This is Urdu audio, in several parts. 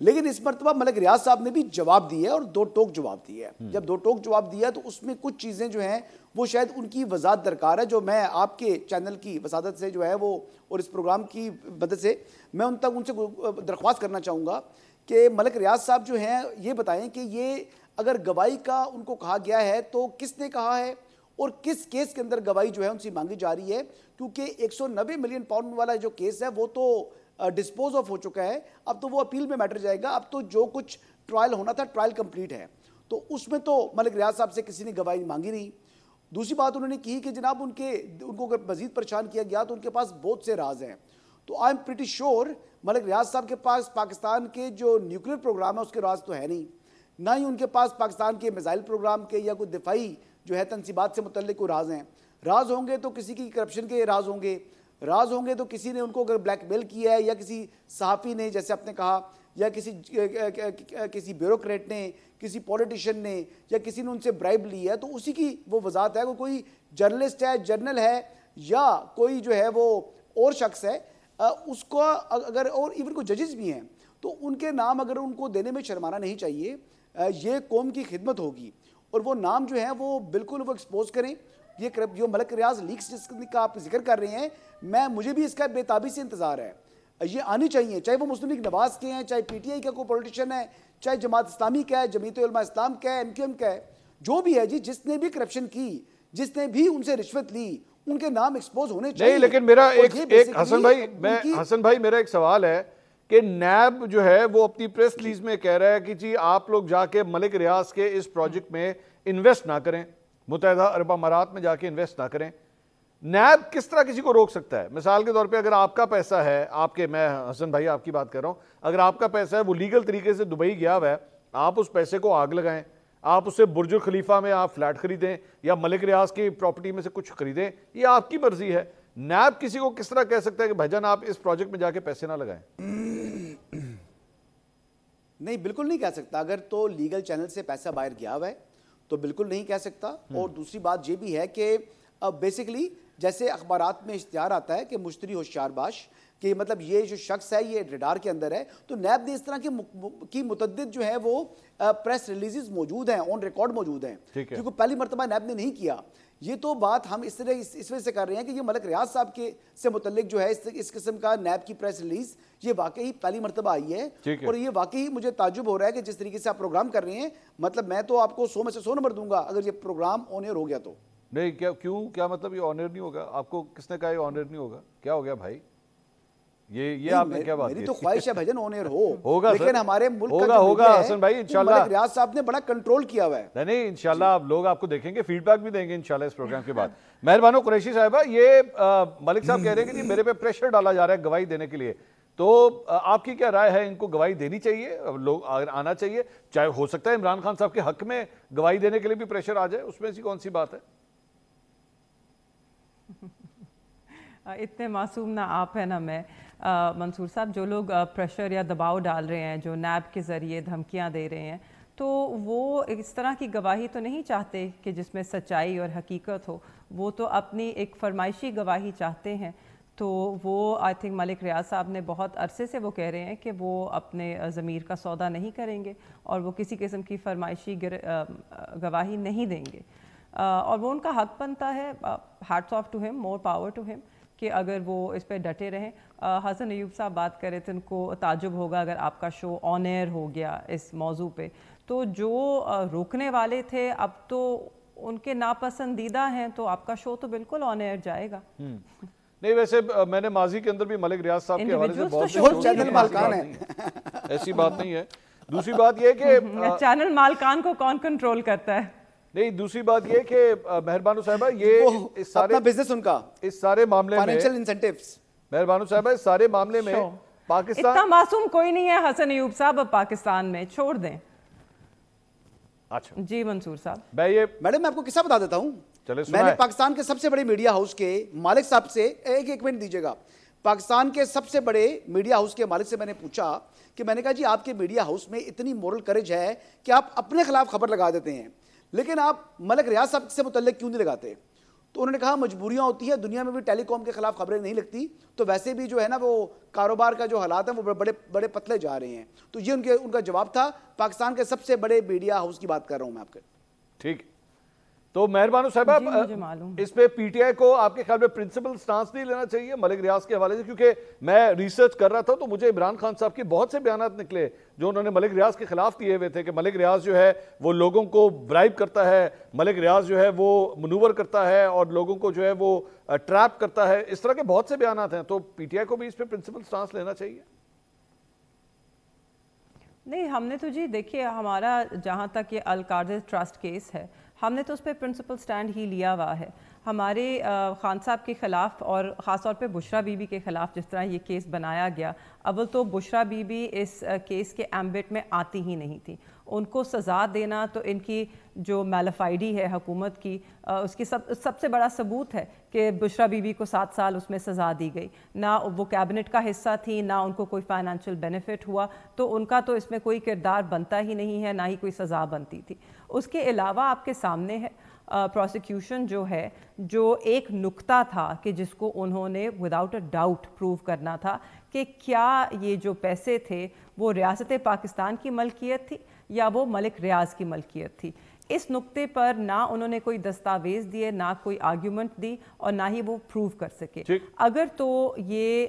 لیکن اس مرتبہ ملک ریاض صاحب نے بھی جواب دیا ہے اور دو ٹوک جواب دیا ہے. جب دو ٹوک جواب دیا تو اس میں کچھ چیزیں جو ہیں وہ شاید ان کی وضاحت درکار ہے, جو میں آپ کے چینل کی وسادت سے جو ہے وہ اور اس پروگرام کی مدد سے میں ان سے درخواست کرنا چاہوں گا کہ ملک ریاض صاحب جو ہیں یہ بتائیں کہ یہ اگر گواہی کا ان کو کہا گیا ہے تو کس نے کہا ہے اور کس کیس کے اندر گواہی جو ہے ان سے مانگی جا رہی ہے, کیونکہ 190 ملین پاؤنڈ والا جو کیس ہے وہ تو ڈسپوز آف ہو چکا ہے, اب تو وہ اپیل میں میٹر جائے گا. اب تو جو کچھ ٹرائل ہونا تھا ٹرائل کمپلیٹ ہے, تو اس میں تو ملک ریاض صاحب سے کسی نے گواہی مانگی نہیں. دوسری بات انہوں نے کی کہ جناب ان کو اگر مزید پریشان کیا گیا تو ان کے پاس بہت سے راز ہیں. تو آئی ایم پریٹی شیور ملک ریاض صاحب کے پاس پاکستان کے جو نیوکلیر پروگرام ہے اس کے راز تو ہے نہیں, نہ ہی ان کے پاس پاکستان کے میزائل پروگرام کے یا کوئی دفاعی جو ہے تنصیبات سے متعلق کوئی راز ہیں. راز ہوں گے تو کسی کی کرپشن کے راز ہوں گے, راز ہوں گے تو کسی نے ان کو اگر بلیک میل کیا ہے یا کسی صحافی نے جیسے آپ نے کہا, یا کسی بیوروکریٹ نے, کسی پولیٹیشین نے, یا کسی نے ان سے برائب لی ہے, تو اسی کی وہ وضاحت ہے. کوئی جرنلسٹ ہے, جرنل ہے, یا کوئی جو ہے وہ اور شخص ہے, اس کو اگر اور ایون کو ججز بھی ہیں تو ان کے نام اگر ان کو دینے میں شرمانا نہیں چاہیے. یہ قوم کی خدمت ہوگی, اور وہ نام جو ہیں وہ بالکل وہ ایکسپوز کریں. یہ جو ملک ریاض لیکس جس کا آپ ذکر کر رہے ہیں, مجھے بھی اس کا بے تابی سے انتظار ہے, یہ آنی چاہیے, چاہے وہ مسلم لیگ نواز کے ہیں, چاہے پی ٹی آئی کا کوئی پولیٹیشین ہے, چاہے جماعت اسلامی کا ہے, جمعیت علماء اسلام کا ہے, MQM کا ہے, جو بھی ہے جی, جس نے بھی کرپشن کی, جس نے بھی ان سے رشوت لی, ان کے نام ایکسپوز ہونے چاہیے. نہیں, لیکن میرا ایک حسن بھائی میرا ایک سوال ہے کہ نیب جو ہے وہ اپنی پریس ریلیز میں کہہ رہا ہے کہ جی آپ لوگ جا کے ملک ریاض کے اس پروجیکٹ میں انویسٹ نہ کریں, متحدہ عرب امارات میں جا کے انویسٹ نہ کریں. نیب کس طرح کسی کو روک سکتا ہے؟ مثال کے طور پہ اگر آپ کا پیسہ ہے, میں حسن بھائی آپ کی بات کر رہا ہوں, اگر آپ کا پیسہ ہے وہ لیگل طریقے سے دبئی گیا ہوا ہے, آپ اس پیسے کو آگ لگائیں, آپ اس سے برج الخلیفہ میں آپ فلیٹ خریدیں یا ملک ریاض کی پراپرٹی میں سے کچھ خریدیں, یہ آپ کی مرضی ہے. نیب کسی کو کس طرح کہہ سکتا ہے کہ بھائی جان آپ اس پروجیکٹ میں جا کے پیسے نہ لگائیں؟ نہیں, بالکل نہیں کہہ سکتا. اگر تو لیگل چینل سے پیسہ باہر گیا ہوا ہے تو بالکل نہیں کہہ سکتا. اور دوسری بات یہ بھی ہے کہ بیسیکلی جیسے اخبارات میں اشتہار آتا ہے کہ مشتری ہوشیار باش, کہ مطلب یہ جو شخص ہے یہ ریڈار کے اندر ہے, تو نیب نے اس طرح کی متعدد جو ہے وہ پریس ریلیزز موجود ہیں, آن ریکارڈ موجود ہیں, کیونکہ پہلی مرتبہ نیب نے نہیں کیا. یہ تو بات ہم اس وجہ سے کر رہے ہیں کہ یہ ملک ریاض صاحب کے سے متعلق جو ہے اس قسم کا نیب کی پریس ریلیز یہ واقعی پہلی مرتبہ آئی ہے, اور یہ واقعی مجھے تعجب ہو رہا ہے کہ جس طریقے سے آپ پروگرام کر رہے ہیں, مطلب میں تو آپ کو 100 میں سے 100 نمبر دوں گا اگر یہ پروگرام آن ایئر ہو گیا تو. نہیں, کیا مطلب یہ آنر نہیں ہوگا؟ آپ کو کس نے کہا یہ آنر نہیں ہوگا؟ کیا ہو گیا بھائی؟ یہ آپ نے کیا بات کی؟ میری تو خواہش ہے بھجن آن ایئر ہوگا, لیکن ہمارے ملک کا ہوگا حسن بھائی انشاءاللہ. ملک ریاض صاحب نے بڑا کنٹرول کیا ہوا ہے. نہیں انشاءاللہ آپ لوگ آپ کو دیکھیں گے, فیڈ بیک بھی دیں گے انشاءاللہ اس پروگرام کے بعد. مہربانو قریشی صاحبہ, یہ ملک صاحب کہہ رہے ہیں کہ جی میرے پہ پریشر ڈالا جا رہا ہے گواہی دینے کے لیے, تو آپ کی کیا رائے ہے؟ ان کو گواہی دینی چاہیے, لوگ آنا چاہیے, چاہے ہو سکتا ہے عمران خان صاحب کے حق میں گواہی دینے کے لیے بھی پریشر آ جائے, اس میں ایسی کون سی بات ہے؟ اتنے معصوم نہ آپ ہیں نہ میں. منصور صاحب, جو لوگ پریشر یا دباؤ ڈال رہے ہیں, جو نیب کے ذریعے دھمکیاں دے رہے ہیں, تو وہ اس طرح کی گواہی تو نہیں چاہتے کہ جس میں سچائی اور حقیقت ہو, وہ تو اپنی ایک فرمائشی گواہی چاہتے ہیں. تو وہ آئی تھنک ملک ریاض صاحب نے بہت عرصے سے وہ کہہ رہے ہیں کہ وہ اپنے ضمیر کا سودا نہیں کریں گے اور وہ کسی قسم کی فرمائشی گواہی نہیں دیں گے, اور وہ ان کا حق بنتا ہے. ہیٹس آف ٹو ہم, مور پاور ٹو ہم, کہ اگر وہ اس پہ ڈٹے رہیں. حسن ایوب صاحب بات کر رہے تھے, ان کو تعجب ہوگا اگر آپ کا شو آن ایئر ہو گیا اس موضوع پہ, تو جو روکنے والے تھے اب تو ان کے ناپسندیدہ ہیں, تو آپ کا شو تو بالکل آن ایئر جائے گا. نہیں, ویسے میں نے ماضی کے اندر بھی ملک ریاض صاحب کے حوالے سے بہت چینل مالکان ہیں, ایسی بات نہیں ہے. دوسری بات یہ کہ چینل مالکان کو کون کنٹرول کرتا ہے؟ نہیں, دوسری بات یہ کہ مہربانو صاحبہ, یہ اپنا بزنس ان کا اس سارے معاملے میں فائنینشل انسینٹیوز, مہربانو صاحبہ اس سارے معاملے میں پاکستان اتنا معصوم کوئی نہیں ہے حسن ایوب صاحب پاکستان میں, چھوڑ دیں. اچھا جی منصور صاحب. میڈم میں آپ کو قصہ بتا دیتا ہوں. میں نے پاکستان کے سب سے بڑے میڈیا ہاؤس کے مالک صاحب سے ایک منٹ دیجیے گا, پاکستان کے سب سے بڑے میڈیا ہاؤس کے مالک سے میں نے پوچھا کہ میں نے کہا جی آپ کے میڈیا ہاؤس میں اتنی مورل کریج ہے کہ آپ اپنے خلاف خبر لگا دیتے ہیں, لیکن آپ ملک ریاض صاحب سے متعلق کیوں نہیں لگاتے؟ تو انہوں نے کہا مجبوریاں ہوتی ہیں, دنیا میں بھی ٹیلی کام کے خلاف خبریں نہیں لگتی, تو ویسے بھی جو ہے نا وہ کاروبار کا جو حالات ہیں وہ بڑے بڑے پتلے جا رہے ہیں. تو یہ ان کا جواب تھا. پاکستان کے سب سے بڑے میڈیا ہاؤس کی بات کر رہا ہوں میں آپ کے. ٹھیک, تو مہربان صاحب اس پہ پی ٹی آئی کو آپ کے خیال میں پرنسپل سٹانس نہیں لینا چاہیے ملک ریاض کے حوالے سے؟ کیونکہ میں ریسرچ کر رہا تھا تو مجھے عمران خان صاحب کے بہت سے بیانات نکلے جو انہوں نے ملک ریاض کے خلاف کیے ہوئے تھے کہ ملک ریاض جو ہے وہ لوگوں کو برائب کرتا ہے, ملک ریاض جو ہے وہ منور کرتا ہے اور لوگوں کو جو ہے وہ ٹریپ کرتا ہے. اس طرح کے بہت سے بیانات ہیں, تو پی ٹی آئی کو بھی اس پہ پرنسپل سٹانس لینا چاہیے. نہیں, ہم نے تو جی دیکھیے ہمارا جہاں تک یہ القادر ٹرسٹ کیس ہے ہم نے تو اس پہ پرنسپل سٹینڈ ہی لیا ہوا ہے. ہمارے خان صاحب کے خلاف اور خاص طور پہ بشرا بی بی کے خلاف جس طرح یہ کیس بنایا گیا, اول تو بشرا بی بی اس کیس کے ایمبٹ میں آتی ہی نہیں تھی. ان کو سزا دینا تو ان کی جو میلفائڈی ہے حکومت کی, اس کی سب سے بڑا ثبوت ہے کہ بشرا بی بی کو 7 سال اس میں سزا دی گئی. نہ وہ کیبنٹ کا حصہ تھی, نہ ان کو کوئی فائنینشیل بینیفٹ ہوا, تو ان کا تو اس میں کوئی کردار بنتا ہی نہیں ہے, نہ ہی کوئی سزا بنتی تھی. اس کے علاوہ آپ کے سامنے ہے پروسیکیوشن جو ہے, جو ایک نکتہ تھا کہ جس کو انہوں نے وداؤٹ اے ڈاؤٹ پروو کرنا تھا کہ کیا یہ جو پیسے تھے وہ ریاست پاکستان کی ملکیت تھی یا وہ ملک ریاض کی ملکیت تھی. اس نقطے پر نہ انہوں نے کوئی دستاویز دیے, نہ کوئی آرگیومنٹ دی, اور نہ ہی وہ پروو کر سکے. اگر تو یہ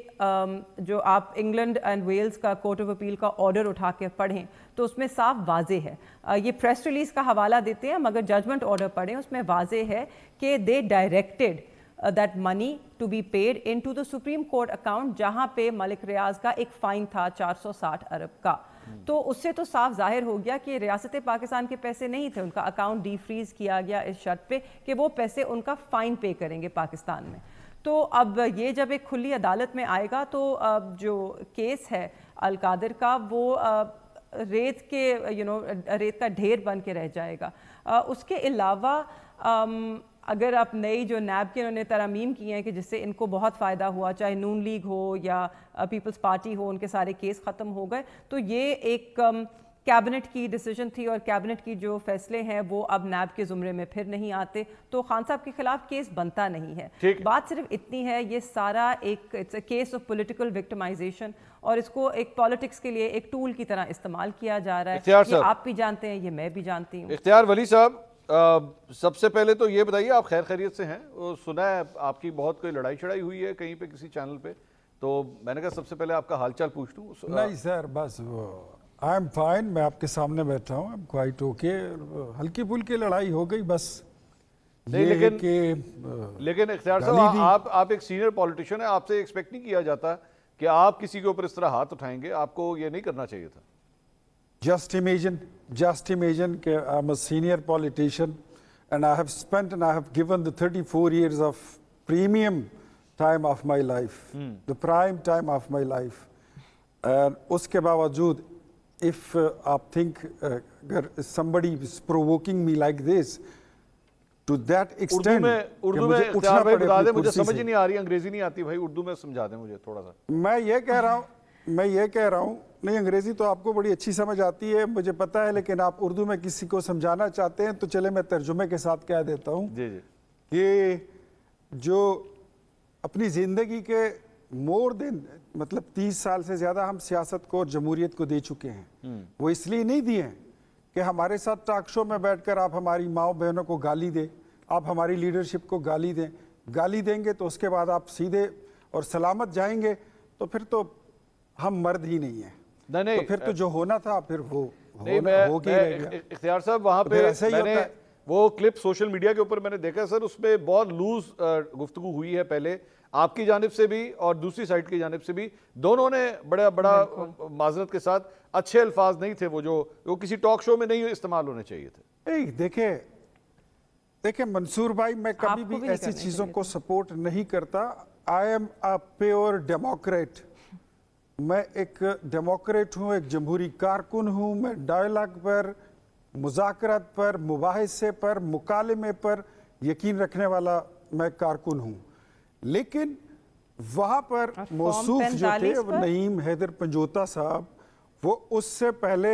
جو آپ انگلینڈ اینڈ ویلز کا کورٹ آف اپیل کا آرڈر اٹھا کے پڑھیں تو اس میں صاف واضح ہے, یہ پریس ریلیز کا حوالہ دیتے ہیں مگر ججمنٹ آرڈر پڑھیں اس میں واضح ہے کہ دے directed that money to be paid into the Supreme Court account جہاں پہ ملک ریاض کا ایک فائن تھا 460 ارب کا. تو اس سے تو صاف ظاہر ہو گیا کہ ریاست پاکستان کے پیسے نہیں تھے, ان کا اکاؤنٹ ڈی فریز کیا گیا اس شرط پہ کہ وہ پیسے ان کا فائن پے کریں گے پاکستان میں. تو اب یہ جب ایک کھلی عدالت میں آئے گا تو جو کیس ہے القادر کا وہ ریت کے ریت کا ڈھیر بن کے رہ جائے گا. اس کے علاوہ اگر آپ نئی جو نیب کے انہوں نے ترامیم کی ہیں کہ جس سے ان کو بہت فائدہ ہوا, چاہے نون لیگ ہو یا پیپلز پارٹی ہو, ان کے سارے کیس ختم ہو گئے, تو یہ ایک کیبنٹ کی ڈیسیجن تھی اور کیبنٹ کی جو فیصلے ہیں وہ اب نیب کے زمرے میں پھر نہیں آتے, تو خان صاحب کے خلاف کیس بنتا نہیں ہے. بات صرف اتنی ہے, یہ سارا ایک کیس آف پولیٹیکل وکٹمائزیشن, اور اس کو ایک پالیٹکس کے لیے ایک ٹول کی طرح استعمال کیا جا رہا ہے. یہ آپ بھی جانتے ہیں, یہ میں بھی جانتی ہوں. اختیار ولی صاحب, سب سے پہلے تو یہ بتائیے آپ خیر خیریت سے ہیں؟ سنا ہے آپ کی بہت کوئی لڑائی چڑھائی ہوئی ہے کہیں پہ کسی چینل پہ, تو میں نے کہا سب سے پہلے آپ کا حال چال پوچھ لوں. نہیں سر, بس آئی ایم فائن, میں آپ کے سامنے بیٹھا ہوں, آئی ایم کوائٹ اوکے. ہلکی پھلکی لڑائی ہو گئی بس. لیکن اختیار صاحب آپ ایک سینئر پولیٹیشین ہیں, آپ سے ایکسپیکٹ نہیں کیا جاتا کہ آپ کسی کے اوپر اس طرح ہاتھ اٹھائیں گے, آپ کو یہ نہیں کرنا چاہیے تھا. Just imagine کہ I'm a senior politician and I have spent and I have given the 34 years of premium time of my life, the prime time of my life. And اس کے باوجود if آپ think somebody is provoking me like this to that extent, Urdu میں اختیار بھائی بتا دیں, مجھے سمجھ نہیں آ رہی, انگریزی نہیں آتی بھائی, اردو میں سمجھا دیں مجھے تھوڑا سا. میں یہ کہہ رہا ہوں نہیں, انگریزی تو آپ کو بڑی اچھی سمجھ آتی ہے مجھے پتا ہے, لیکن آپ اردو میں کسی کو سمجھانا چاہتے ہیں تو چلے میں ترجمے کے ساتھ کہہ دیتا ہوں. یہ جو اپنی زندگی کے مور دین مطلب 30 سال سے زیادہ ہم سیاست کو اور جمہوریت کو دے چکے ہیں, وہ اس لیے نہیں دیے ہیں کہ ہمارے ساتھ ٹاک شو میں بیٹھ کر آپ ہماری ماؤں بہنوں کو گالی دیں, آپ ہماری لیڈرشپ کو گالی دیں گے تو اس کے بعد آپ سیدھے اور سلامت جائیں گے, تو پھر تو ہم مرد ہی نہیں ہیں. تو پھر تو جو ہونا تھا پھر ہو گیا. اختیار صاحب وہاں پہ میں نے وہ کلپ سوشل میڈیا کے اوپر میں نے دیکھا سر, اس میں بہت لوز گفتگو ہوئی ہے, پہلے آپ کی جانب سے بھی اور دوسری سائڈ کی جانب سے بھی, دونوں نے بڑا معذرت کے ساتھ اچھے الفاظ نہیں تھے وہ کسی ٹاک شو میں نہیں استعمال ہونے چاہیے تھے. دیکھیں منصور بھائی, میں کبھی بھی ایسی چیزوں کو سپورٹ نہیں کرتا. I am a pure Democrat, میں ایک ڈیموکریٹ ہوں, ایک جمہوری کارکن ہوں. میں ڈائلاگ پر, مذاکرات پر, مباحثے پر, مکالمے پر یقین رکھنے والا میں کارکن ہوں. لیکن وہاں پر موصوف جو تھے وہ نعیم حیدر پنجوتا صاحب, وہ اس سے پہلے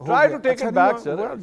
Try to take it back, sir.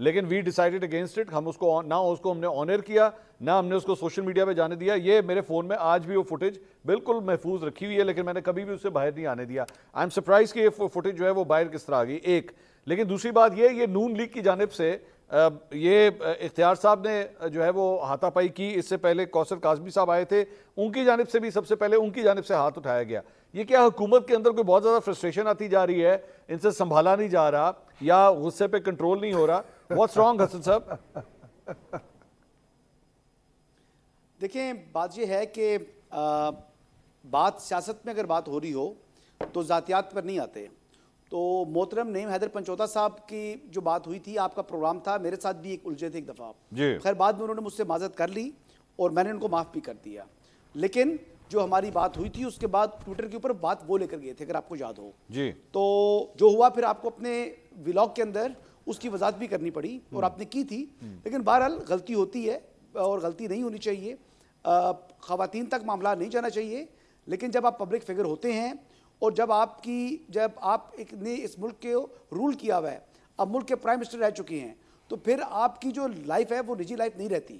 لیکن وی ڈیسائیڈڈ اگینسٹ اٹ. ہم اس کو نہ ہم نے آنر کیا, نہ ہم نے اس کو سوشل میڈیا پہ جانے دیا. یہ میرے فون میں آج بھی وہ فوٹیج بالکل محفوظ رکھی ہوئی ہے, لیکن میں نے کبھی بھی اسے باہر نہیں آنے دیا. آئی ایم سرپرائز کہ یہ فوٹیج جو ہے وہ باہر کس طرح آ گئی, ایک. لیکن دوسری بات یہ نون لیگ کی جانب سے یہ اختیار صاحب نے جو ہے وہ ہاتھا پائی کی. اس سے پہلے کوثر کاظمی صاحب آئے تھے, ان کی جانب سے بھی سب سے پہلے ان کی جانب سے ہاتھ اٹھایا گیا. یہ کیا حکومت کے اندر کوئی بہت زیادہ فرسٹریشن آتی جا رہی ہے, ان سے سنبھالا نہیں جا رہا, یا غصے پہ کنٹرول نہیں ہو رہا؟ واٹس رانگ حسن صاحب؟ دیکھیں بات یہ ہے کہ بات سیاست میں اگر بات ہو رہی ہو تو ذاتیات پر نہیں آتے. تو محترم نعیم حیدر پنچوتا صاحب کی جو بات ہوئی تھی, آپ کا پروگرام تھا, میرے ساتھ بھی ایک الجھے تھے ایک دفعہ. خیر بعد میں انہوں نے مجھ سے معذرت کر لی اور میں نے ان کو معاف بھی کر دیا. لیکن جو ہماری بات ہوئی تھی اس کے بعد ٹویٹر کے اوپر بات وہ لے کر گئے تھے, اگر آپ کو یاد ہو. تو جو ہوا پھر آپ کو اپنے ولاگ کے اندر اس کی وضاحت بھی کرنی پڑی اور آپ نے کی تھی. لیکن بہرحال غلطی ہوتی ہے اور غلطی نہیں ہونی چاہیے, خواتین تک معاملہ نہیں جانا چاہیے. لیکن جب آپ پبلک فگر ہوتے ہیں اور جب آپ نے اس ملک کے رول کیا ہوا ہے, اب ملک کے پرائم منسٹر رہ چکے ہیں, تو پھر آپ کی جو لائف ہے وہ نجی لائف نہیں رہتی.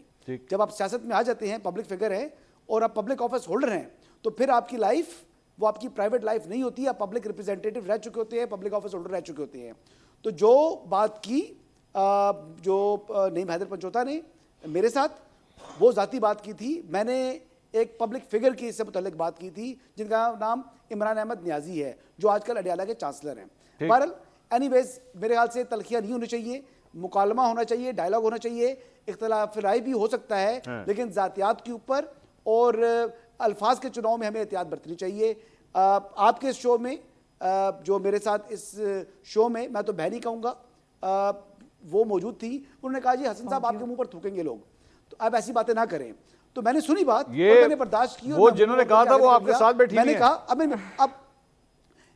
جب آپ سیاست میں آ جاتے ہیں, پبلک فگر ہیں اور آپ پبلک آفس ہولڈر ہیں, تو پھر آپ کی لائف وہ آپ کی پرائیویٹ لائف نہیں ہوتی. آپ پبلک ریپرزینٹیٹیو رہ چکے ہوتے ہیں, پبلک آفس ہولڈر رہ چکے ہوتے ہیں. تو جو بات کی جو نعیم حیدر پنچوتا نے میرے ساتھ, وہ ذاتی بات کی تھی. میں نے ایک پبلک فگر کی اس سے متعلق بات کی تھی جن کا نام عمران احمد نیازی ہے, جو آج کل اڈیالہ کے چانسلر ہیں. بہرحال اینی ویز میرے خیال سے تلخیاں نہیں ہونی چاہیے, مکالمہ ہونا چاہیے, ڈائلاگ ہونا چاہیے, اختلاف رائے بھی ہو سکتا ہے, لیکن ذاتیات کے اوپر اور الفاظ کے چناؤ میں ہمیں احتیاط برتنی چاہیے. آپ کے اس شو میں جو میرے ساتھ اس شو میں, میں تو بہن ہی کہوں گا, وہ موجود تھی. انہوں نے کہا جی حسن صاحب آپ کے منہ پر تھوکیں گے لوگ, تو آپ ایسی باتیں نہ کریں. تو میں نے سنی بات اور میں نے برداشت کی. وہ جنہوں نے کہا تھا وہ آپ کے ساتھ بیٹھی میں نے کہا اب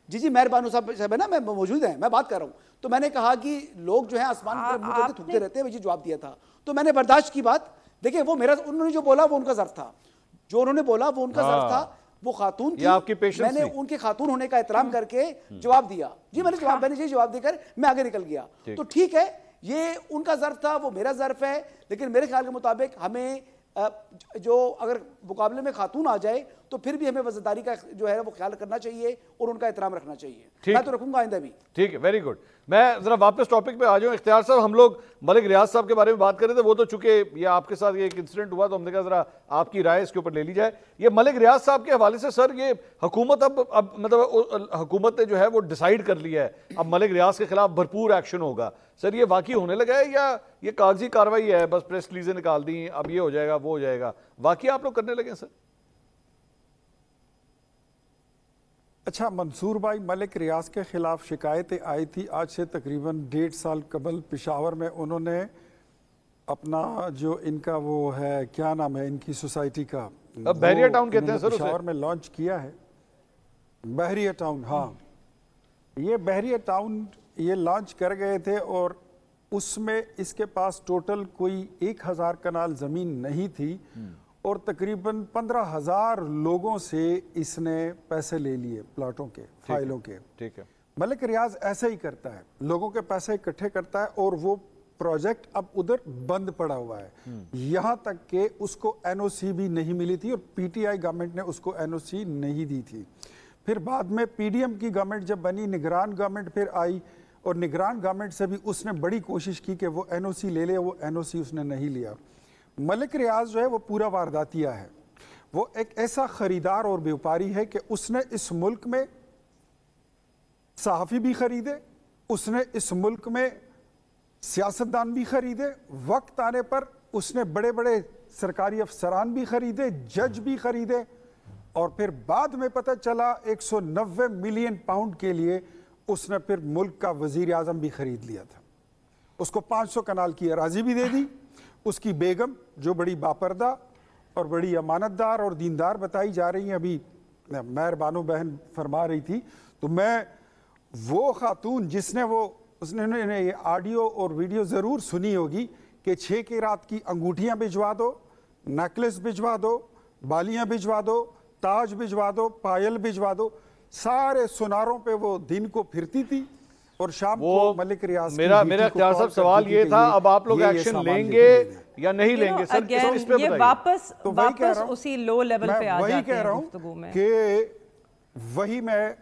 جی مہربانو صاحب ہے نا, میں موجود ہیں, میں بات کر رہا ہوں. تو میں نے کہا کہ لوگ جو ہیں آسمان کی طرف منہ کرتے تھوکتے رہتے ہیں, مجھے جواب دیا تھا. تو میں نے برداشت کی بات. دیکھیں وہ انہوں نے جو بولا وہ ان کا ظرف تھا, جو انہوں نے بولا وہ ان کا ظرف تھا. وہ خاتون تھی, میں نے ان کے خاتون ہونے کا احترام کر کے جواب دیا. جی میں نے جواب دے کر میں آگے نکل گیا. تو ٹھیک ہے, یہ ان کا ظرف تھا, وہ میرا ظرف ہے. لیکن میرے خیال کے مطابق ہمیں جو اگر مقابلے میں خاتون آ جائے تو پھر بھی ہمیں وزیرداری کا جو ہے وہ خیال کرنا چاہیے اور ان کا احترام رکھنا چاہیے. میں تو رکھوں گا آئندہ بھی. ٹھیک ہے, ویری گڈ. میں ذرا واپس ٹاپک پہ آ جاؤں. اختیار صاحب, ہم لوگ ملک ریاض صاحب کے بارے میں بات کر رہے تھے. وہ تو چونکہ یہ آپ کے ساتھ یہ ایک انسیڈنٹ ہوا تو ہم نے کہا ذرا آپ کی رائے اس کے اوپر لے لی جائے. یہ ملک ریاض صاحب کے حوالے سے سر, یہ حکومت اب مطلب حکومت نے جو ہے وہ ڈیسائیڈ کر لیا ہے اب ملک ریاض کے خلاف بھرپور ایکشن ہوگا. سر یہ واقعی ہونے لگا ہے یا یہ کاغذی کاروائی ہے, بس پریس ریلیزیں نکال دیں, اب یہ ہو جائے گا وہ ہو جائے گا, واقعی آپ لوگ کرنے لگے ہیں سر؟ اچھا منصور بھائی, ملک ریاض کے خلاف شکایتیں آئی تھی آج سے تقریباً 1.5 سال قبل پشاور میں. انہوں نے اپنا جو ان کا وہ ہے کیا نام ہے ان کی سوسائٹی کا, بحریہ ٹاؤن کہتے ہیں سر, پشاور میں لانچ کیا ہے. بحریہ ٹاؤن, ہاں یہ بحریہ ٹاؤن یہ لانچ کر گئے تھے اور اس میں اس کے پاس ٹوٹل کوئی 1000 کنال زمین نہیں تھی اور تقریباً 15,000 لوگوں سے اس نے پیسے لے لیے پلاٹوں کے, فائلوں کے. ٹھیک ہے, ملک ریاض ایسے ہی کرتا ہے, لوگوں کے پیسے اکٹھے کرتا ہے اور وہ پروجیکٹ اب ادھر بند پڑا ہوا ہے. یہاں تک کہ اس کو این او سی بھی نہیں ملی تھی اور پی ٹی آئی گورنمنٹ نے اس کو این او سی نہیں دی تھی. پھر بعد میں پی ڈی ایم کی گورنمنٹ جب بنی, نگران گورنمنٹ پھر آئی اور نگران گورنمنٹ سے بھی اس نے بڑی کوشش کی کہ وہ این او سی لے لے, وہ این او سی اس نے نہیں لیا. ملک ریاض جو ہے وہ پورا وارداتیہ ہے, وہ ایک ایسا خریدار اور بیوپاری ہے کہ اس نے اس ملک میں صحافی بھی خریدے, اس نے اس ملک میں سیاستدان بھی خریدے, وقت آنے پر اس نے بڑے بڑے سرکاری افسران بھی خریدے, جج بھی خریدے, اور پھر بعد میں پتہ چلا 190 ملین پاؤنڈ کے لیے اس نے پھر ملک کا وزیر اعظم بھی خرید لیا تھا. اس کو 500 کنال کی اراضی بھی دے دی. اس کی بیگم جو بڑی باپردہ اور بڑی امانت دار اور دیندار بتائی جا رہی ہیں, ابھی مہربانو بہن فرما رہی تھی, تو میں وہ خاتون جس نے اس نے یہ آڈیو اور ویڈیو ضرور سنی ہوگی کہ 6 کی رات کی انگوٹھیاں بھجوا دو, نیکلس بھجوا دو, بالیاں بھجوا دو, تاج بھجوا دو, پائل بھجوا دو, سارے سناروں پہ وہ دن کو پھرتی تھی اور شام کو ملک ریاض میرا اختیار صاحب سوال یہ تھا اب آپ لوگ ایکشن لیں گے یا نہیں لیں گے سر اس پہ بتائیے؟ واپس اسی لو لیول پہ آ جاتے ہیں گفتگو میں کہ وہی میں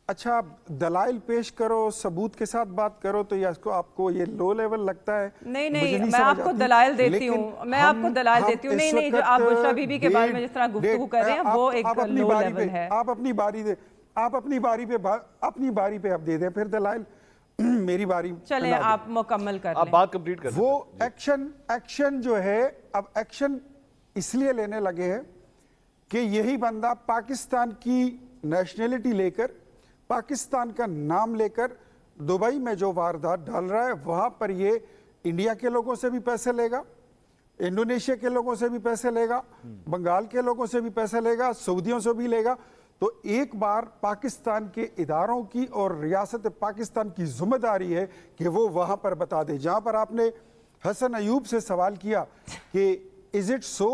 اچھا دلائل پیش کرو ثبوت کے ساتھ بات کرو تو یا آپ کو یہ لو لیول لگتا ہے؟ نہیں میں آپ کو دلائل دیتی ہوں نہیں جو آپ بشرا بی بی کے بارے میں جس طرح گفتگو کر رہے ہیں وہ ایک لو لیول ہے. آپ اپنی باری پہ آپ دے دیں پھر دلائل میری باری چلیں آپ مکمل کر لیں آپ بات کمپلیٹ کر لیں. وہ ایکشن جو ہے اب ایکشن اس لیے لینے لگے ہیں کہ یہی بندہ پاکستان کی نیشنلٹی لے کر پاکستان کا نام لے کر دبئی میں جو واردات ڈال رہا ہے وہاں پر یہ انڈیا کے لوگوں سے بھی پیسے لے گا, انڈونیشیا کے لوگوں سے بھی پیسے لے گا, بنگال کے لوگوں سے بھی پیسے لے گا, سعودیوں سے بھی لے گا. تو ایک بار پاکستان کے اداروں کی اور ریاست پاکستان کی ذمہ داری ہے کہ وہ وہاں پر بتا دے. جہاں پر آپ نے حسن ایوب سے سوال کیا کہ از اٹ سو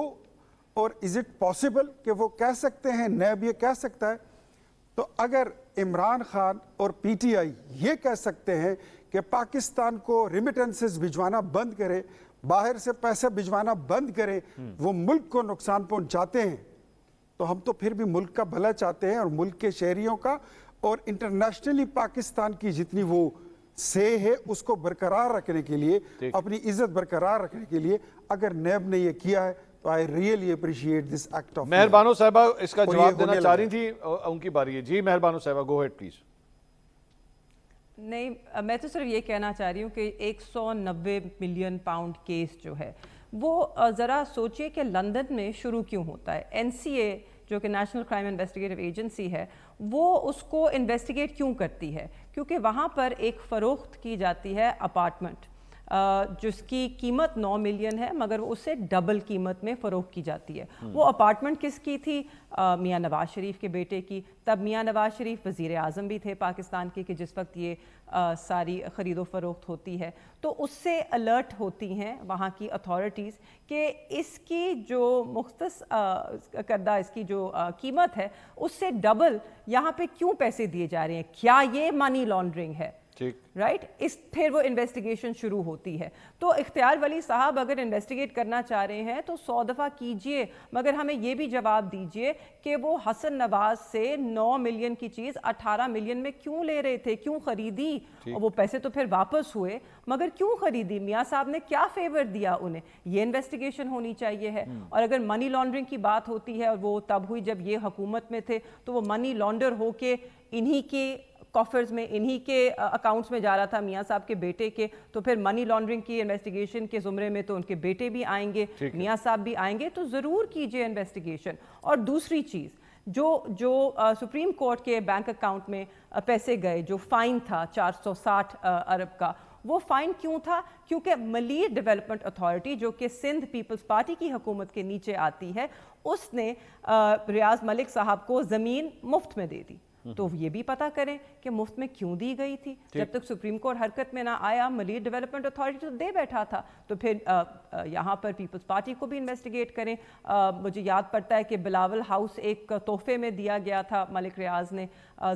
اور از اٹ پاسبل کہ وہ کہہ سکتے ہیں, نیب یہ کہہ سکتا ہے, تو اگر عمران خان اور پی ٹی آئی یہ کہہ سکتے ہیں کہ پاکستان کو ریمیٹنسز بھجوانا بند کرے, باہر سے پیسے بھجوانا بند کرے, وہ ملک کو نقصان پہنچاتے ہیں, تو ہم تو پھر بھی ملک کا بھلا چاہتے ہیں اور ملک کے شہریوں کا اور انٹرنیشنلی پاکستان کی جتنی وہ سے ہے اس کو برقرار رکھنے کے لیے, اپنی عزت برقرار رکھنے کے لیے اگر نیب نے یہ کیا ہے تو I really appreciate this act of مہربانو صاحبہ اس کا جواب دینا چاہ رہی تھی, ان کی باری ہے. جی مہربانو صاحبہ گو ہیڈ پلیز. نہیں میں تو صرف یہ کہنا چاہ رہی ہوں کہ 190 ملین پاؤنڈ کیس جو ہے وہ ذرا سوچئے کہ لندن میں شروع کیوں ہوتا ہے. این سی اے جو کہ نیشنل کرائم انویسٹیگیٹو ایجنسی ہے وہ اس کو انویسٹیگیٹ کیوں کرتی ہے؟ کیونکہ وہاں پر ایک فروخت کی جاتی ہے اپارٹمنٹ جس کی قیمت 9 ملین ہے مگر وہ اس سے ڈبل قیمت میں فروخت کی جاتی ہے. وہ اپارٹمنٹ کس کی تھی؟ میاں نواز شریف کے بیٹے کی. تب میاں نواز شریف وزیر اعظم بھی تھے پاکستان کے کہ جس وقت یہ ساری خرید و فروخت ہوتی ہے. تو اس سے الرٹ ہوتی ہیں وہاں کی اتھارٹیز کہ اس کی جو مختص کردہ اس کی جو قیمت ہے اس سے ڈبل یہاں پہ کیوں پیسے دیے جا رہے ہیں, کیا یہ منی لانڈرنگ ہے؟ رائٹ, پھر وہ انویسٹیگیشن شروع ہوتی ہے. تو اختیار ولی صاحب اگر انویسٹیگیٹ کرنا چاہ رہے ہیں تو 100 دفعہ کیجئے, مگر ہمیں یہ بھی جواب دیجئے کہ وہ حسن نواز سے 9 ملین کی چیز 18 ملین میں کیوں لے رہے تھے, کیوں خریدی؟ اور وہ پیسے تو پھر واپس ہوئے مگر کیوں خریدی؟ میاں صاحب نے کیا فیور دیا انہیں؟ یہ انویسٹیگیشن ہونی چاہیے ہے. اور اگر منی لانڈرنگ کی بات ہوتی ہے اور وہ تب ہوئی جب یہ حکومت میں تھے تو وہ منی لانڈر ہو کے انہی کے کافرز میں انہی کے اکاؤنٹس میں جا رہا تھا میاں صاحب کے بیٹے کے, تو پھر منی لانڈرنگ کی انویسٹیگیشن کے زمرے میں تو ان کے بیٹے بھی آئیں گے, میاں صاحب بھی آئیں گے, تو ضرور کیجئے انویسٹیگیشن. اور دوسری چیز جو سپریم کورٹ کے بینک اکاؤنٹ میں پیسے گئے, جو فائن تھا 460 ارب کا, وہ فائن کیوں تھا؟ کیونکہ ملیٹ ڈیولپمنٹ اتھارٹی جو کہ سندھ پیپلز پارٹی کی حکومت کے نیچے آتی ہے اس نے ریاض ملک صاحب کو زمین مفت میں دے دی. تو یہ بھی پتہ کریں کہ مفت میں کیوں دی گئی تھی. جب تک سپریم کورٹ حرکت میں نہ آیا ملیٹ ڈیولپمنٹ اتھارٹی تو دے بیٹھا تھا. تو پھر یہاں پر پیپلز پارٹی کو بھی انویسٹیگیٹ کریں. مجھے یاد پڑتا ہے کہ بلاول ہاؤس ایک تحفے میں دیا گیا تھا ملک ریاض نے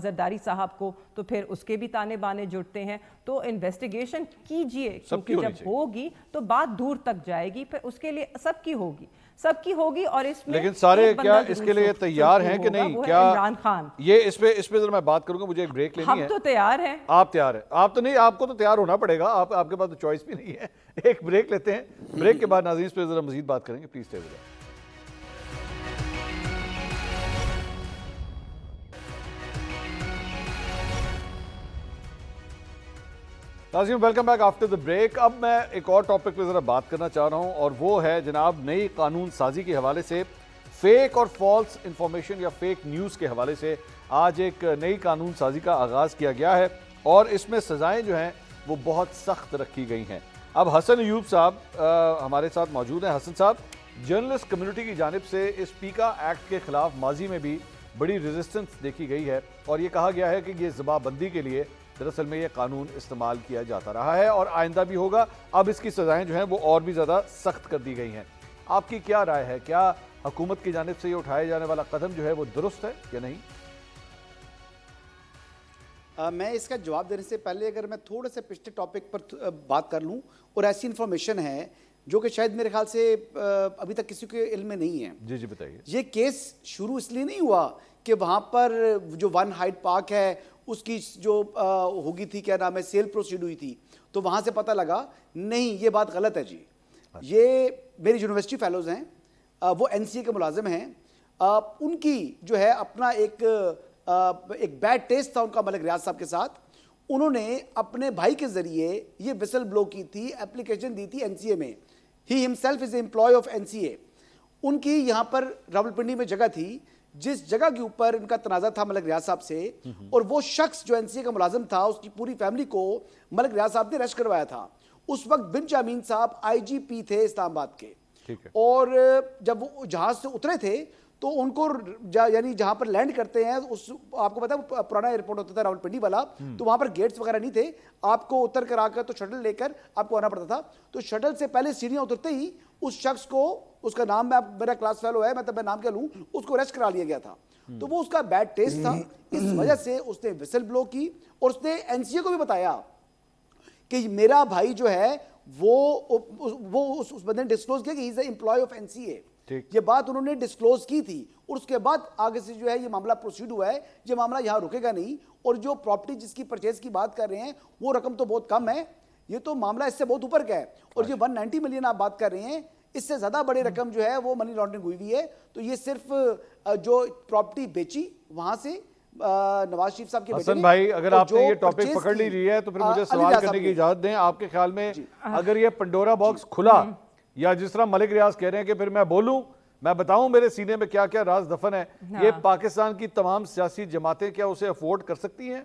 زرداری صاحب کو, تو پھر اس کے بھی تانے بانے جڑتے ہیں. تو انویسٹیگیشن کیجئے کیونکہ جب ہوگی تو بات دور تک جائے گی, پھر اس کے لیے سب کی ہوگی. اور اس میں لیکن سارے کیا اس کے لیے تیار ہیں کہ نہیں؟ کیا عمران خان یہ اس پہ ذرا میں بات کروں گا, مجھے ایک بریک لینی ہے. ہم تو تیار ہیں. آپ تیار ہیں؟ آپ تو نہیں, آپ کو تو تیار ہونا پڑے گا, آپ کے پاس تو چوائس بھی نہیں ہے. ایک بریک لیتے ہیں, بریک کے بعد ناظرین اس پہ ذرا مزید بات کریں گے. Please stay with us. ناظرین welcome back after the break. اب میں ایک اور ٹاپک پہ ذرا بات کرنا چاہ رہا ہوں اور وہ ہے جناب نئی قانون سازی کے حوالے سے فیک اور فالس انفارمیشن یا فیک نیوز کے حوالے سے آج ایک نئی قانون سازی کا آغاز کیا گیا ہے اور اس میں سزائیں جو ہیں وہ بہت سخت رکھی گئی ہیں. اب حسن ایوب صاحب ہمارے ساتھ موجود ہیں. حسن صاحب, جرنلسٹ کمیونٹی کی جانب سے اس پیکا ایکٹ کے خلاف ماضی میں بھی بڑی ریزسٹنس دیکھی گئی ہے اور یہ کہا گیا ہے کہ یہ زبان بندی کے لیے دراصل میں یہ قانون استعمال کیا جاتا رہا ہے اور آئندہ بھی ہوگا. اب اس کی سزائیں جو ہیں وہ اور بھی زیادہ سخت کر دی گئی ہیں. آپ کی کیا رائے ہے؟ کیا حکومت کی جانب سے یہ اٹھائے جانے والا قدم جو ہے وہ درست ہے یا نہیں؟ میں اس کا جواب دینے سے پہلے اگر میں تھوڑا سا پچھلے ٹاپک پر بات کر لوں, اور ایسی انفارمیشن ہے جو کہ شاید میرے خیال سے ابھی تک کسی کے علم میں نہیں ہے. جی بتائیے. یہ کیس شروع اس لیے نہیں ہوا کہ وہاں پر جو ون ہائیڈ پارک ہے اس کی جو ہوگی تھی, کیا نام ہے, سیل پروسیڈ ہوئی تھی, تو وہاں سے پتہ لگا. نہیں, یہ بات غلط ہے جی. یہ میری یونیورسٹی فیلوز ہیں, وہ این سی اے کے ملازم ہیں. ان کی جو ہے اپنا ایک بیڈ ٹیسٹ تھا ان کا ملک ریاض صاحب کے ساتھ. انہوں نے اپنے بھائی کے ذریعے یہ وسل بلو کی تھی, اپلیکیشن دی تھی این سی اے میں. He himself is employee of N C A. ان کی یہاں پر راولپنڈی میں جگہ تھی جس جگہ کے اوپر ان کا تنازع تھا ملک ریاض صاحب سے, اور وہ شخص جو این سی اے کا ملازم تھا اس کی پوری فیملی کو ملک ریاض صاحب نے ارسٹ کروایا تھا. اس وقت بن جامین صاحب آئی جی پی تھے اسلام آباد کے, اور جب وہ جہاز سے اترے تھے تو ان کو یعنی جہاں پر لینڈ کرتے ہیں, آپ کو پتا ہے پرانا ایئرپورٹ ہوتا تھا راولپنڈی والا, تو وہاں پر گیٹس وغیرہ نہیں تھے, آپ کو اتر کر آ کر تو شٹل لے کر آپ کو آنا پڑتا تھا. تو شٹل سے پہلے سیڑھیاں اترتے ہی اس شخص کو, اس کا نام میرا کلاس فیلو ہے, میں نام کیا لوں, اس کو ارسٹ کرا لیا گیا تھا. تو وہ اس کا بیڈ ٹیسٹ تھا, اس وجہ سے اس نے وسل بلو کی, اور اس نے این سی اے کو بھی بتایا کہ میرا بھائی جو ہے وہ اس بندے نے ڈسکلوز کیا کہ ہی از اے امپلائی آف این سی اے. یہ بات انہوں نے ڈسکلوز کی تھی, اور اس کے بعد آگے سے جو ہے یہ معاملہ پروسیڈ ہوا ہے. یہ معاملہ یہاں رکے گا نہیں, اور جو پراپرٹی جس کی پرچیز کی بات کر رہے ہیں وہ رقم تو بہت کم ہے, یہ تو معاملہ اس سے بہت اوپر کا ہے. اور یہ 190 ملین آپ بات کر رہے ہیں, اس سے زیادہ بڑی رقم جو ہے وہ منی لانڈرنگ ہوئی ہوئی ہے. تو یہ صرف جو پراپرٹی بیچی وہاں سے نواز شریف صاحب کے بیٹے نے. حسن بھائی, اگر آپ نے یہ ٹاپک پکڑ لی رہی ہے تو پھر مجھے سوال کرنے کی اجازت دیں. آپ کے خیال میں اگر یہ پنڈورا باکس کھلا, یا جس طرح ملک ریاض کہہ رہے ہیں کہ پھر میں بولوں, میں بتاؤں میرے سینے میں کیا کیا راز دفن ہے, یہ پاکستان کی تمام سیاسی جماعتیں کیا اسے افورڈ کر سکتی ہیں؟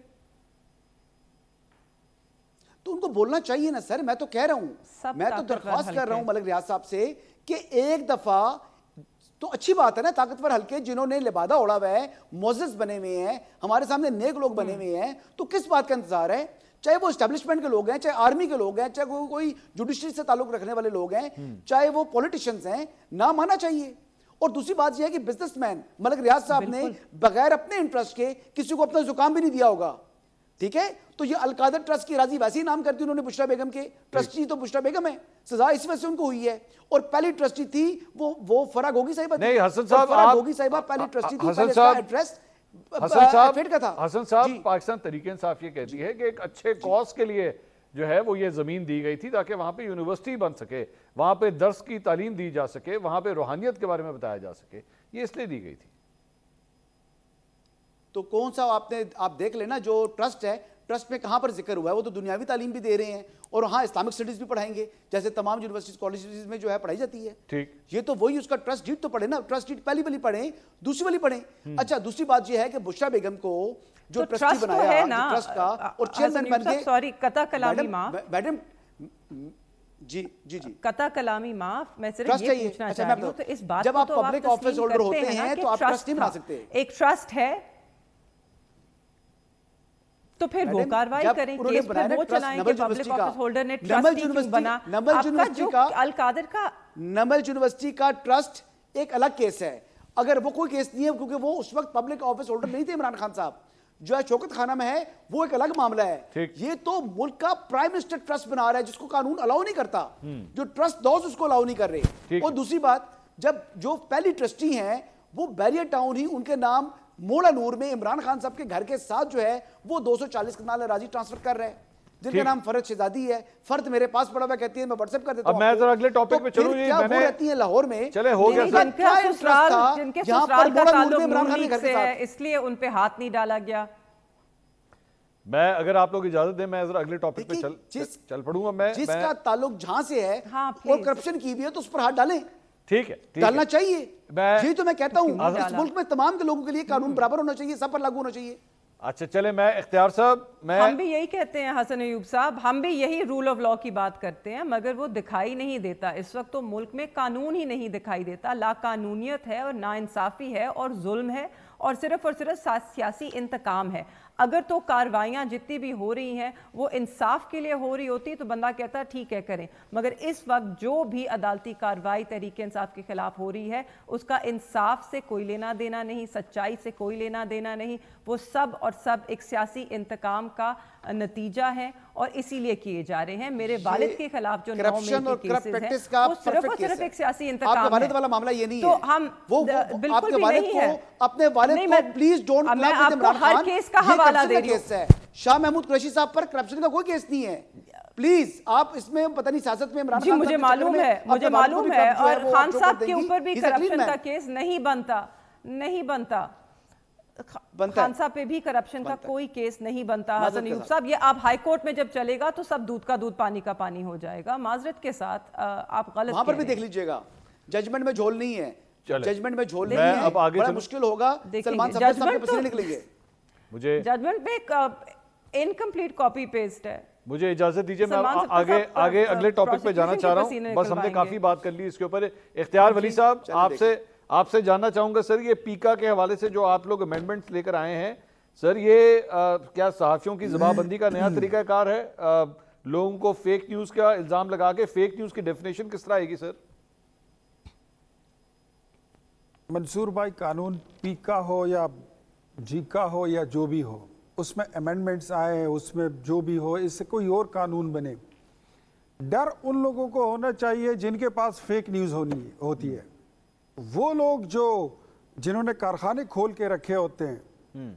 تو ان کو بولنا چاہیے نا سر. میں تو کہہ رہا ہوں, میں تو درخواست کر رہا ہوں ملک ریاض صاحب سے کہ ایک دفعہ تو اچھی بات ہے نا, طاقتور حلقے جنہوں نے لبادہ اڑا ہوا ہے, معزز بنے ہوئے ہیں, ہمارے سامنے نیک لوگ بنے ہوئے ہیں, تو کس بات کا انتظار ہے؟ چاہے وہ اسٹیبلشمنٹ کے لوگ ہیں, چاہے آرمی کے لوگ ہیں, چاہے کوئی جوڈیشری سے تعلق رکھنے والے لوگ ہیں, چاہے وہ پولیٹیشنز ہیں, نہ مانا چاہیے. اور دوسری بات یہ ہے کہ بزنس مین ملک ریاض صاحب نے بغیر اپنے انٹرسٹ کے کسی کو اپنا زکام بھی نہیں دیا ہوگا, ٹھیک ہے. تو یہ القادر ٹرسٹ کی راضی ویسے ہی نام کرتی انہوں نے بشرا بیگم کے, ٹرسٹی تو بشرا بیگم ہے, سزا اس وجہ سے ان کو ہوئی ہے. اور پہلی ٹرسٹی تھی وہ فرا گوگی صاحبہ تھی. نہیں حسن صاحب, فرا گوگی صاحبہ پہلی ٹرسٹی تھی. حسن صاحب, پاکستان تحریک انصاف یہ کہتی ہے کہ ایک اچھے کاز کے لیے جو ہے وہ یہ زمین دی گئی تھی تاکہ وہاں پہ یونیورسٹی بن سکے, وہاں پہ درس کی تعلیم دی جا سکے, وہاں پہ روحانیت کے بارے میں بتایا جا سکے. یہ اس لیے دی گئی تھی. تو کون سا آپ دیکھ لینا جو ٹرسٹ ہے, ٹرسٹ میں کہاں پر ذکر ہوا ہے. وہ تو دنیاوی تعلیم بھی دے رہے ہیں, اور ہاں اسلامک اسٹڈیز بھی پڑھائیں گے جیسے تمام یونیورسٹیز کالجز میں جو ہے پڑھائی جاتی ہے. ٹھیک, یہ تو وہی اس کا ٹرسٹ ڈیڈ تو پڑھے نا, ٹرسٹ ڈیڈ پہلی والی پڑھیں, دوسری والی پڑھیں. اچھا, دوسری بات یہ ہے کہ بشرا بیگم کو جو ٹرسٹی بنایا ٹرسٹ کا اور چیئرمین بن گئے, سوری قطع کلامی معاف, میڈم جی قطع کلامی معاف, میں صرف یہ پوچھنا چاہ رہی ہوں, تو اس بات جب آپ پبلک آفس ہولڈر ہوتے ہیں تو آپ ٹرسٹ نہیں بنا سکتے. ایک ٹرسٹ ہے تو پھر وہ کاروائی کریں, کیس پہ وہ چلائیں کہ پبلک آفس ہولڈر نے ٹرسٹی کیوں بنا. آپ کا جو القادر کا نمل یونیورسٹی کا ٹرسٹ ایک الگ کیس ہے. اگر وہ کوئی کیس نہیں ہے کیونکہ وہ اس وقت پبلک آفس ہولڈر نہیں تھے, عمران خان صاحب جو ہے شوکت خانہ میں ہے, وہ ایک الگ معاملہ ہے. یہ تو ملک کا پرائم منسٹر ٹرسٹ بنا رہا ہے جس کو قانون الاؤ نہیں کرتا, جو ٹرسٹ دوز اس کو الاؤ نہیں کر رہے. اور دوسری بات, جب جو پہلی ٹرسٹی ہیں وہ بیریئر ٹاؤن ہی ان کے نام مولا نور میں عمران خان صاحب کے گھر کے ساتھ جو ہے وہ 240 کنال اراضی ٹرانسفر کر رہے ہیں, جن کا نام فرد شہزادی ہے. فرد میرے پاس پڑا ہوا کہتی ہے, میں واٹس ایپ کر دیتا ہوں. اب میں ذرا اگلے ٹاپک پہ چلوں. کیا وہ رہتی ہیں لاہور میں, چلے ہو گیا جن کے سسرال کا تعلق نون لیگ سے ہے, اس لیے ان پہ ہاتھ نہیں ڈالا گیا. میں اگر آپ لوگ اجازت دیں, میں ذرا اگلے ٹاپک پہ چل پڑوں گا. میں جس کا تعلق جہاں سے ہے اور کرپشن کی بھی ہے تو اس پر ہاتھ ڈالیں. ٹھیک ہے, ڈالنا چاہیے. یہی تو میں کہتا ہوں, اس ملک میں تمام کے لوگوں کے لیے قانون برابر ہونا چاہیے, سب پر لاگو ہونا چاہیے. اچھا چلے, میں اختیار صاحب, ہم بھی یہی کہتے ہیں حسن ایوب صاحب, ہم بھی یہی رول آف لا کی بات کرتے ہیں, مگر وہ دکھائی نہیں دیتا. اس وقت تو ملک میں قانون ہی نہیں دکھائی دیتا, لا قانونیت ہے اور نا انصافی ہے اور ظلم ہے, اور صرف سیاسی انتقام ہے. اگر تو کارروائیاں جتنی بھی ہو رہی ہیں وہ انصاف کے لیے ہو رہی ہوتی تو بندہ کہتا ہے ٹھیک ہے کریں، مگر اس وقت جو بھی عدالتی کارروائی تحریک انصاف کے خلاف ہو رہی ہے اس کا انصاف سے کوئی لینا دینا نہیں، سچائی سے کوئی لینا دینا نہیں، وہ سب اور سب ایک سیاسی انتقام کا نتیجہ ہے اور اسی لیے کیے جا رہے ہیں۔ میرے والد کے خلاف جو 9 مئی کے کیسز ہیں وہ صرف اور صرف ایک سیاسی انتقام ہے۔ آپ کے والد والا معاملہ یہ نہیں ہے، تو ہم بالکل بھی نہیں ہے، اپنے والد کو پلیز ڈونٹ میں آپ کو ہر کیس کا حوالہ دے رہی ہوں۔ شاہ محمود قریشی صاحب پر کرپشن کا کوئی کیس نہیں ہے، پلیز آپ اس میں پتہ نہیں سیاست میں عمران خان جی مجھے معلوم ہے اور خان صاحب کے اوپر بھی کرپشن کا کیس نہیں بنتا خان صاحب پہ بھی کرپشن کا کوئی کیس نہیں بنتا۔ حسن ایوب صاحب یہ آپ ہائی کورٹ میں جب چلے گا تو سب دودھ کا دودھ پانی کا پانی ہو جائے گا، معذرت کے ساتھ آپ غلط وہاں پر بھی دیکھ لیجئے گا، ججمنٹ میں جھول نہیں ہے، ججمنٹ میں جھول نہیں ہے، بڑا مشکل ہوگا، سلمان صاحب کے پسینے نکلیں گے۔ مجھے ججمنٹ میں ایک انکمپلیٹ کاپی پیسٹ ہے۔ مجھے اجازت دیجئے، میں آگے اگلے ٹاپک پہ جانا چاہ رہا ہوں، بس ہم نے کافی بات کر لی اس کے اوپر۔ اختیار ولی صاحب آپ سے جاننا چاہوں گا سر، یہ پیکا کے حوالے سے جو آپ لوگ امینڈمنٹس لے کر آئے ہیں سر، یہ کیا صحافیوں کی زبان بندی کا نیا طریقہ کار ہے؟ لوگوں کو فیک نیوز کا الزام لگا کے فیک نیوز کی ڈیفینیشن کس طرح آئے گی سر؟ منصور بھائی، قانون پیکا ہو یا جیکا ہو یا جو بھی ہو، اس میں امینڈمنٹس آئے، اس میں جو بھی ہو، اس سے کوئی اور قانون بنے، ڈر ان لوگوں کو ہونا چاہیے جن کے پاس فیک نیوز ہوتی ہے۔ وہ لوگ جنہوں نے کارخانے کھول کے رکھے ہوتے ہیں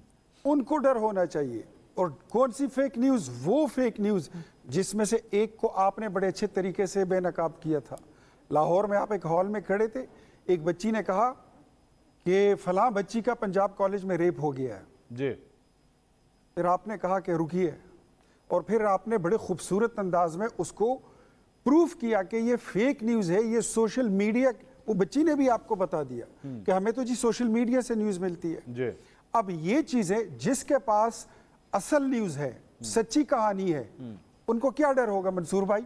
ان کو ڈر ہونا چاہیے۔ اور کون سی فیک نیوز؟ وہ فیک نیوز جس میں سے ایک کو آپ نے بڑے اچھے طریقے سے بے نقاب کیا تھا۔ لاہور میں آپ ایک ہال میں کھڑے تھے، ایک بچی نے کہا کہ فلاں بچی کا پنجاب کالج میں ریپ ہو گیا ہے جی، پھر آپ نے کہا کہ رکیے، اور پھر آپ نے بڑے خوبصورت انداز میں اس کو پروف کیا کہ یہ فیک نیوز ہے، یہ سوشل میڈیا، وہ بچی نے بھی آپ کو بتا دیا کہ ہمیں تو جی سوشل میڈیا سے نیوز ملتی ہے جی۔ اب یہ چیزیں جس کے پاس اصل نیوز ہے، سچی کہانی ہے، ان کو کیا ڈر ہوگا منصور بھائی؟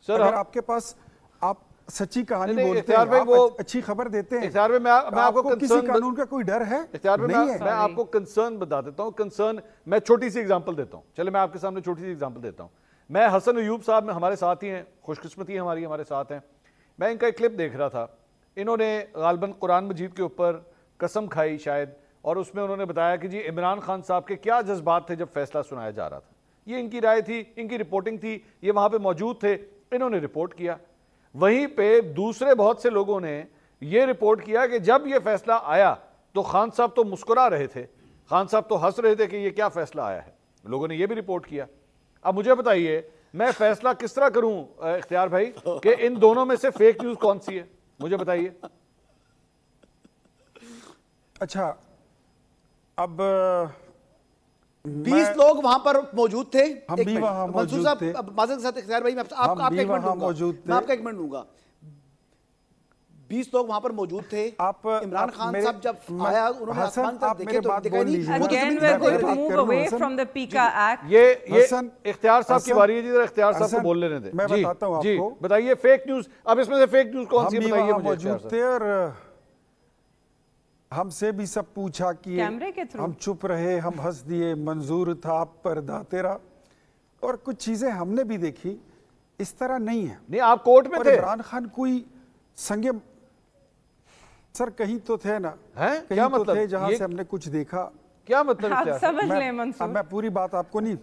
اگر آپ کے پاس آپ سچی کہانی بولتے ہیں، آپ اچھی خبر دیتے ہیں، آپ کو کسی قانون کا کوئی ڈر ہے؟ میں آپ کو کنسرن بتا دیتا ہوں، کنسرن میں چھوٹی سی ایگزامپل دیتا ہوں، چلے میں آپ کے سامنے چھوٹی سی ایگزامپل دیتا ہوں۔ میں حسن ایوب صاحب ہمارے ساتھ ہی ہیں، خوش قسمتی ہمارے ساتھ ہیں، میں ان کا ایک کلپ دیکھ رہا تھا، انہوں نے غالباً قرآن مجید کے اوپر قسم کھائی شاید، اور اس میں انہوں نے بتایا کہ جی عمران خان صاحب کے کیا جذبات تھے جب فیصلہ سنایا جا رہا تھا، یہ ان کی رائے تھی، ان کی رپورٹنگ تھی، یہ وہاں پہ موجود تھے، انہوں نے رپورٹ کیا۔ وہیں پہ دوسرے بہت سے لوگوں نے یہ رپورٹ کیا کہ جب یہ فیصلہ آیا تو خان صاحب تو مسکرا رہے تھے، خان صاحب تو ہنس رہے تھے کہ یہ کیا فیصلہ آیا ہے، لوگوں نے یہ بھی رپورٹ کیا۔ اب مجھے بتائیے میں فیصلہ کس طرح کروں اختیار بھائی کہ ان دونوں میں سے فیک نیوز کون سی ہے؟ مجھے بتائیے۔ اچھا، اب 20 لوگ وہاں پر موجود تھے، ہم بھی وہاں موجود تھے، معذرت کے ساتھ اختیار بھائی میں آپ کا ایک منٹ لوں گا، 20 لوگ وہاں پر موجود تھے، عمران خان صاحب جب آیا انہوں نے آسمان طرف دیکھے تو دیکھا نہیں۔ Again we are going to move away from the PICA Act۔ یہ اختیار صاحب کی باری ہے جی، اختیار صاحب کو بول لینے دیں۔ میں بتاتا ہوں آپ کو، بتائیے فیک نیوز، اب اس میں سے فیک نیوز کون سی ہے بتائیے مجھے۔ موجود تھے اور ہم سے بھی سب پوچھا کیے، ہم چپ رہے، ہم ہنس دیے، منظور تھا پردہ تیرا، اور کچھ چیزیں ہم نے بھی دیکھی، اس طرح نہیں ہے۔ نہیں آپ کورٹ میں تھے، عمران خان کوئی سنگے سر کہیں تو تھے نا، کیا مطلب تھے جہاں سے ہم نے کچھ دیکھا۔ کیا مطلب؟ آپ سمجھ لیں منصور، میں پوری بات آپ کو نہیں،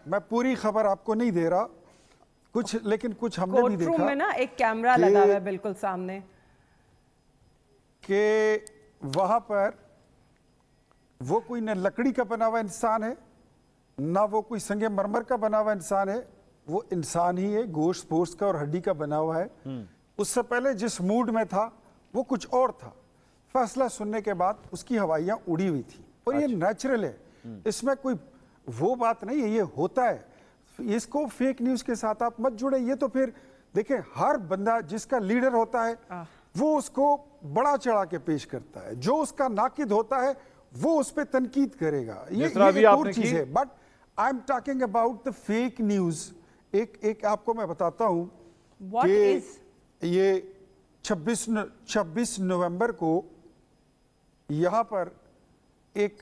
میں پوری خبر آپ کو نہیں دے رہا کچھ، لیکن کچھ ہم نے بھی دیکھا۔ کورٹ روم میں نا ایک کیمرہ لگا ہوا ہے بالکل سامنے، کہ وہاں پر وہ کوئی نہ لکڑی کا بنا ہوا انسان ہے، نہ وہ کوئی سنگ مرمر کا بنا ہوا انسان ہے، وہ انسان ہی ہے، گوشت پوشت کا اور ہڈی کا بنا ہوا ہے۔ اس سے پہلے جس موڈ میں تھا وہ کچھ اور تھا، فیصلہ سننے کے بعد اس کی ہوائیاں اڑی ہوئی تھی، اور یہ نیچرل ہے، اس میں کوئی وہ بات نہیں ہے، یہ ہوتا ہے۔ اس کو فیک نیوز کے ساتھ آپ مت جڑے، یہ تو پھر دیکھیں ہر بندہ جس کا لیڈر ہوتا ہے وہ اس کو بڑا چڑھا کے پیش کرتا ہے، جو اس کا ناقد ہوتا ہے وہ اس پہ تنقید کرے گا، یہ ایک اور چیز ہے۔ But I am talking about the fake news. ایک آپ کو میں بتاتا ہوں کہ یہ 26 نومبر کو یہاں پر ایک